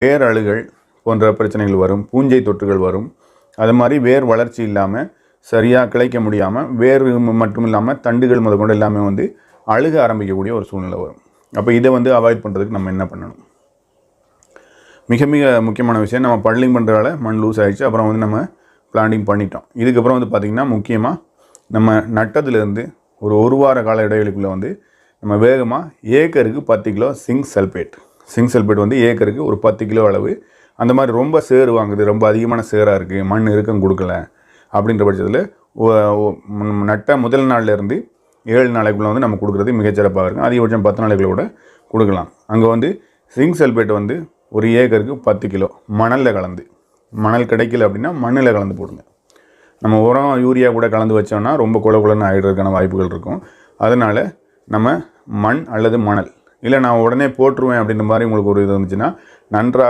வேர் அழுகல் போன்ற பிரச்சனைகள் வரும், பூஞ்சை தொற்றுகள் வரும். அது மாதிரி வேர் வளர்ச்சி இல்லாமல் சரியாக கிளைக்க முடியாமல் வேர் மட்டும் இல்லாமல் தண்டுகள் முதற்கொண்டு எல்லாமே வந்து அழுக ஆரம்பிக்கக்கூடிய ஒரு சூழ்நிலை வரும். அப்போ இதை வந்து அவாய்ட் பண்ணுறதுக்கு நம்ம என்ன பண்ணணும்? மிக மிக முக்கியமான விஷயம், நம்ம பட்லிங் பண்ணுறதால மண் லூஸ் ஆகிடுச்சு, அப்புறம் வந்து நம்ம பிளான்டிங் பண்ணிட்டோம். இதுக்கப்புறம் வந்து பார்த்திங்கன்னா முக்கியமாக நம்ம நட்டத்துலேருந்து ஒரு வார கால இடைவெளிக்குள்ளே வந்து நம்ம வேகமாக ஏக்கருக்கு 10 கிலோ சிங்க் சல்பேட் வந்து ஏக்கருக்கு ஒரு 10 கிலோ அளவு. அந்த மாதிரி ரொம்ப சேறு வாங்குது, ரொம்ப அதிகமான சேராக இருக்குது, மண் இறுக்கம் கொடுக்கல அப்படின்ற பட்சத்தில் நட்ட முதல் நாள்லேருந்து 7 நாளைக்குள்ளே வந்து நம்ம கொடுக்குறது மிகச்சிறப்பாக இருக்கும். அதிகபட்சம் 10 நாளைக்குள்ள கூட கொடுக்கலாம். அங்கே வந்து சிங்க் சல்பேட் வந்து ஒரு ஏக்கருக்கு 10 கிலோ மணலில் கலந்து, மணல் கிடைக்கல அப்படின்னா மண்ணில் கலந்து போடுங்க. நம்ம உரம் யூரியா கூட கலந்து வச்சோம்னா ரொம்ப குளன்னு ஆகிடுறதுக்கான வாய்ப்புகள் இருக்கும். அதனால் நம்ம மண் அல்லது மணல் இல்லை நான் உடனே போட்டுருவேன் அப்படின்ற மாதிரி உங்களுக்கு ஒரு இது வந்துச்சுன்னா நன்றாக